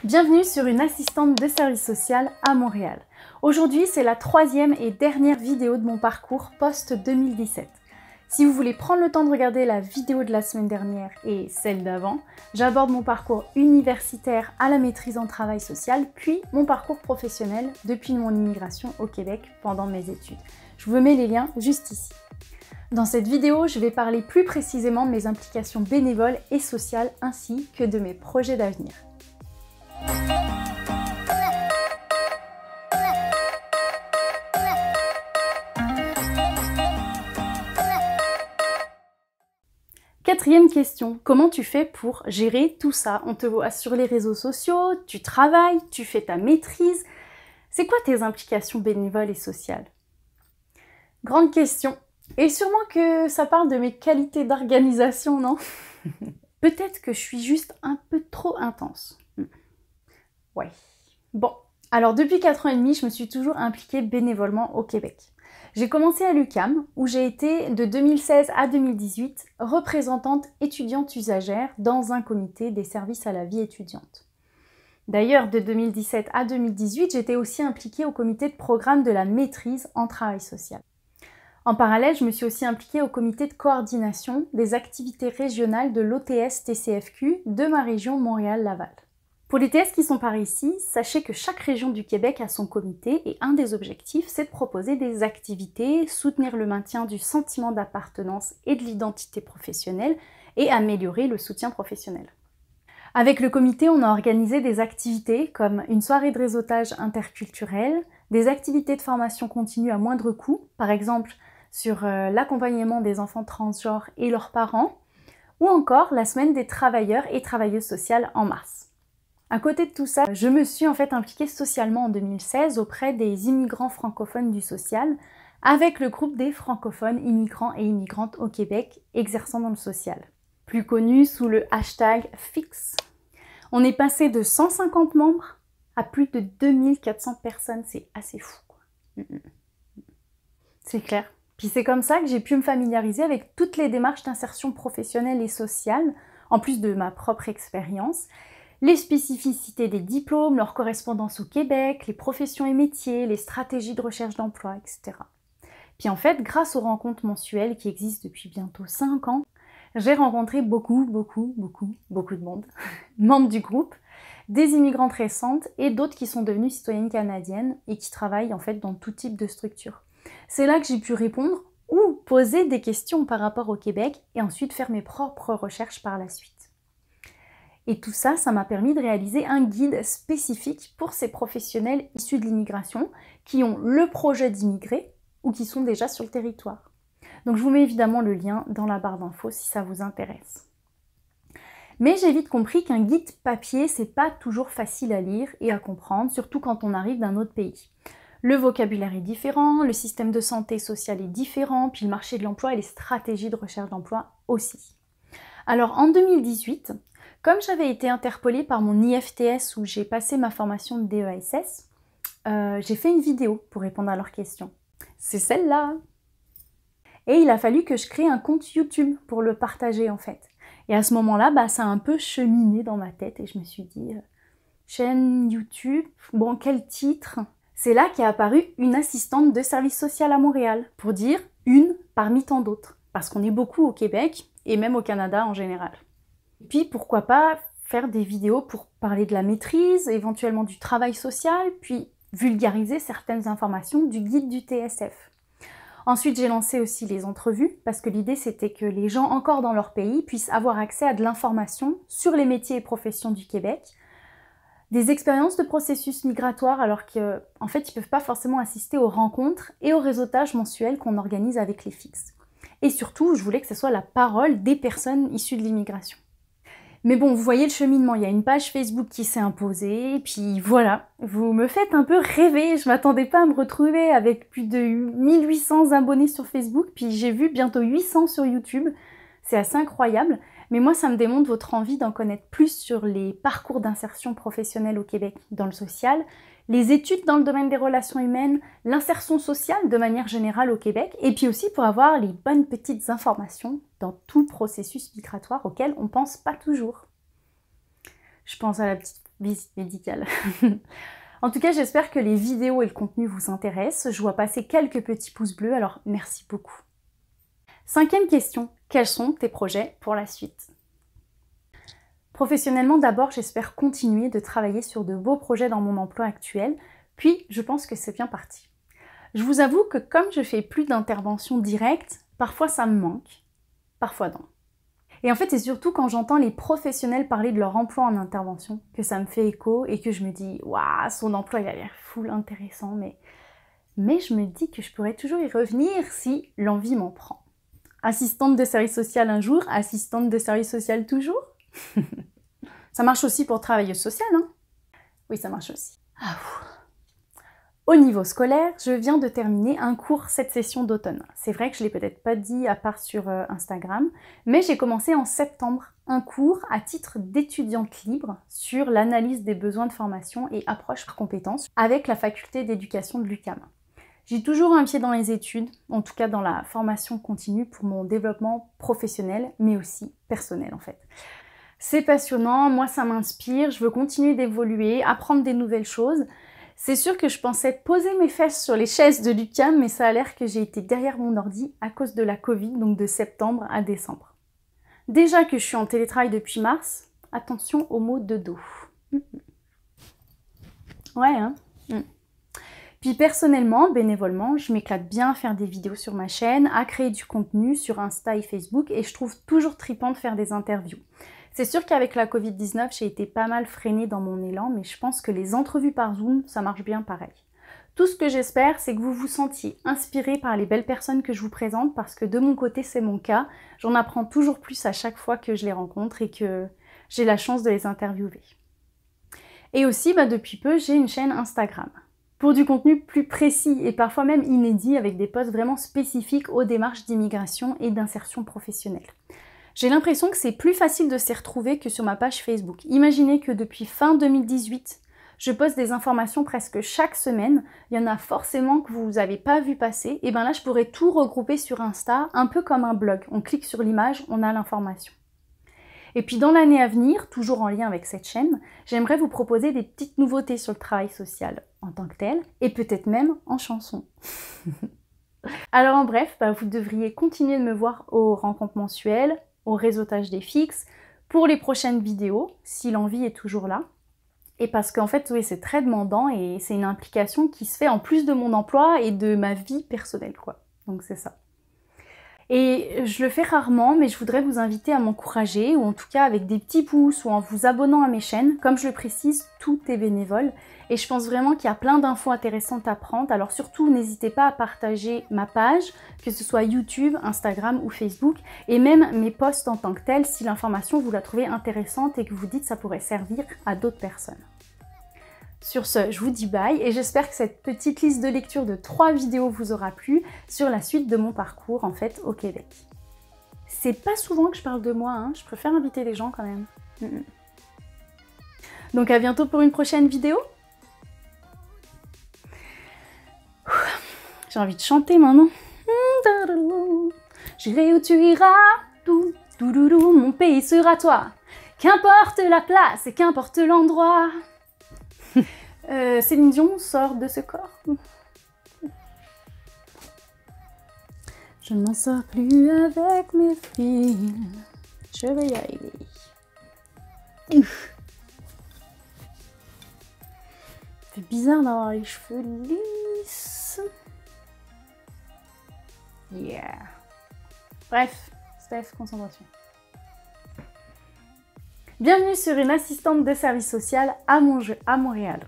Bienvenue sur une assistante de service social à Montréal. Aujourd'hui, c'est la troisième et dernière vidéo de mon parcours post-2017. Si vous voulez prendre le temps de regarder la vidéo de la semaine dernière et celle d'avant, j'aborde mon parcours universitaire à la maîtrise en travail social, puis mon parcours professionnel depuis mon immigration au Québec pendant mes études. Je vous mets les liens juste ici. Dans cette vidéo, je vais parler plus précisément de mes implications bénévoles et sociales ainsi que de mes projets d'avenir. Quatrième question, comment tu fais pour gérer tout ça? On te voit sur les réseaux sociaux, tu travailles, tu fais ta maîtrise. C'est quoi tes implications bénévoles et sociales? Grande question. Et sûrement que ça parle de mes qualités d'organisation, non? Peut-être que je suis juste un peu trop intense. Ouais. Bon, alors depuis 4 ans et demi, je me suis toujours impliquée bénévolement au Québec. J'ai commencé à l'UQAM, où j'ai été de 2016 à 2018 représentante étudiante usagère dans un comité des services à la vie étudiante. D'ailleurs, de 2017 à 2018, j'étais aussi impliquée au comité de programme de la maîtrise en travail social. En parallèle, je me suis aussi impliquée au comité de coordination des activités régionales de l'OTS-TCFQ de ma région Montréal-Laval. Pour les TS qui sont par ici, sachez que chaque région du Québec a son comité et un des objectifs, c'est de proposer des activités, soutenir le maintien du sentiment d'appartenance et de l'identité professionnelle et améliorer le soutien professionnel. Avec le comité, on a organisé des activités comme une soirée de réseautage interculturel, des activités de formation continue à moindre coût, par exemple sur l'accompagnement des enfants transgenres et leurs parents, ou encore la semaine des travailleurs et travailleuses sociales en mars. À côté de tout ça, je me suis en fait impliquée socialement en 2016 auprès des immigrants francophones du social, avec le groupe des francophones immigrants et immigrantes au Québec exerçant dans le social, plus connu sous le hashtag FIX. On est passé de 150 membres à plus de 2400 personnes, c'est assez fou, quoi. C'est clair. Puis c'est comme ça que j'ai pu me familiariser avec toutes les démarches d'insertion professionnelle et sociale, en plus de ma propre expérience, les spécificités des diplômes, leur correspondance au Québec, les professions et métiers, les stratégies de recherche d'emploi, etc. Puis en fait, grâce aux rencontres mensuelles qui existent depuis bientôt 5 ans, j'ai rencontré beaucoup de monde, membres du groupe, des immigrantes récentes et d'autres qui sont devenues citoyennes canadiennes et qui travaillent en fait dans tout type de structure. C'est là que j'ai pu répondre ou poser des questions par rapport au Québec et ensuite faire mes propres recherches par la suite. Et tout ça, ça m'a permis de réaliser un guide spécifique pour ces professionnels issus de l'immigration qui ont le projet d'immigrer ou qui sont déjà sur le territoire. Donc je vous mets évidemment le lien dans la barre d'infos si ça vous intéresse. Mais j'ai vite compris qu'un guide papier, c'est pas toujours facile à lire et à comprendre, surtout quand on arrive d'un autre pays. Le vocabulaire est différent, le système de santé sociale est différent, puis le marché de l'emploi et les stratégies de recherche d'emploi aussi. Alors en 2018, comme j'avais été interpellée par mon IFTS où j'ai passé ma formation de DESS, j'ai fait une vidéo pour répondre à leurs questions. C'est celle-là! Et il a fallu que je crée un compte YouTube pour le partager en fait. Et à ce moment-là, ça a un peu cheminé dans ma tête et je me suis dit, chaîne YouTube, bon quel titre? C'est là qu'est apparue une assistante de service social à Montréal, pour dire une parmi tant d'autres, parce qu'on est beaucoup au Québec et même au Canada en général. Et puis pourquoi pas faire des vidéos pour parler de la maîtrise, éventuellement du travail social, puis vulgariser certaines informations du guide du TSF. Ensuite, j'ai lancé aussi les entrevues, parce que l'idée c'était que les gens encore dans leur pays puissent avoir accès à de l'information sur les métiers et professions du Québec, des expériences de processus migratoires alors qu'en fait ils ne peuvent pas forcément assister aux rencontres et au réseautage mensuel qu'on organise avec les FIX. Et surtout, je voulais que ce soit la parole des personnes issues de l'immigration. Mais bon, vous voyez le cheminement, il y a une page Facebook qui s'est imposée, puis voilà, vous me faites un peu rêver, je m'attendais pas à me retrouver avec plus de 1800 abonnés sur Facebook, puis j'ai vu bientôt 800 sur YouTube, c'est assez incroyable, mais moi ça me démontre votre envie d'en connaître plus sur les parcours d'insertion professionnelle au Québec dans le social, les études dans le domaine des relations humaines, l'insertion sociale de manière générale au Québec, et puis aussi pour avoir les bonnes petites informations dans tout le processus migratoire auquel on pense pas toujours. Je pense à la petite visite médicale. En tout cas, j'espère que les vidéos et le contenu vous intéressent. Je vois passer quelques petits pouces bleus, alors merci beaucoup. 5e question, quels sont tes projets pour la suite? Professionnellement, d'abord, j'espère continuer de travailler sur de beaux projets dans mon emploi actuel, puis je pense que c'est bien parti. Je vous avoue que comme je fais plus d'interventions directes, parfois ça me manque, parfois non. Et en fait, c'est surtout quand j'entends les professionnels parler de leur emploi en intervention que ça me fait écho et que je me dis « Waouh, son emploi il a l'air full intéressant, mais je me dis que je pourrais toujours y revenir si l'envie m'en prend. » Assistante de service social un jour, assistante de service social toujours. Ça marche aussi pour travailleuse sociale, hein? Oui, ça marche aussi. Au niveau scolaire, je viens de terminer un cours cette session d'automne. C'est vrai que je ne l'ai peut-être pas dit à part sur Instagram, mais j'ai commencé en septembre un cours à titre d'étudiante libre sur l'analyse des besoins de formation et approche par compétences avec la faculté d'éducation de l'UQAM. J'ai toujours un pied dans les études, en tout cas dans la formation continue pour mon développement professionnel, mais aussi personnel en fait. C'est passionnant, moi ça m'inspire, je veux continuer d'évoluer, apprendre des nouvelles choses. C'est sûr que je pensais poser mes fesses sur les chaises de l'UQAM, mais ça a l'air que j'ai été derrière mon ordi à cause de la Covid, donc de septembre à décembre. Déjà que je suis en télétravail depuis mars, attention aux maux de dos. Ouais, hein. Puis personnellement, bénévolement, je m'éclate bien à faire des vidéos sur ma chaîne, à créer du contenu sur Insta et Facebook, et je trouve toujours trippant de faire des interviews. C'est sûr qu'avec la Covid-19, j'ai été pas mal freinée dans mon élan, mais je pense que les entrevues par Zoom, ça marche bien pareil. Tout ce que j'espère, c'est que vous vous sentiez inspiré par les belles personnes que je vous présente, parce que de mon côté, c'est mon cas. J'en apprends toujours plus à chaque fois que je les rencontre et que j'ai la chance de les interviewer. Et aussi, depuis peu, j'ai une chaîne Instagram. Pour du contenu plus précis et parfois même inédit, avec des posts vraiment spécifiques aux démarches d'immigration et d'insertion professionnelle. J'ai l'impression que c'est plus facile de s'y retrouver que sur ma page Facebook. Imaginez que depuis fin 2018, je poste des informations presque chaque semaine. Il y en a forcément que vous n'avez pas vu passer. Et bien là, je pourrais tout regrouper sur Insta, un peu comme un blog. On clique sur l'image, on a l'information. Et puis dans l'année à venir, toujours en lien avec cette chaîne, j'aimerais vous proposer des petites nouveautés sur le travail social en tant que tel, et peut-être même en chanson. Alors en bref, vous devriez continuer de me voir aux rencontres mensuelles, au réseautage des fixes, pour les prochaines vidéos, si l'envie est toujours là. Et parce qu'en fait, oui, c'est très demandant et c'est une implication qui se fait en plus de mon emploi et de ma vie personnelle, quoi. Donc c'est ça. Et je le fais rarement, mais je voudrais vous inviter à m'encourager, ou en tout cas avec des petits pouces, ou en vous abonnant à mes chaînes. Comme je le précise, tout est bénévole. Et je pense vraiment qu'il y a plein d'infos intéressantes à prendre. Alors surtout, n'hésitez pas à partager ma page, que ce soit YouTube, Instagram ou Facebook, et même mes posts en tant que tels, si l'information vous la trouvez intéressante et que vous dites que ça pourrait servir à d'autres personnes. Sur ce, je vous dis bye et j'espère que cette petite liste de lecture de 3 vidéos vous aura plu sur la suite de mon parcours en fait au Québec. C'est pas souvent que je parle de moi, hein, je préfère inviter les gens quand même. Donc à bientôt pour une prochaine vidéo. J'ai envie de chanter maintenant. J'irai où tu iras, mon pays sera toi. Qu'importe la place et qu'importe l'endroit. Céline Dion sort de ce corps. Je ne m'en sors plus avec mes filles. Je vais y arriver. C'est bizarre d'avoir les cheveux lisses. Yeah. Bref, Steph, concentration. Bienvenue sur une assistante de service social à Montréal.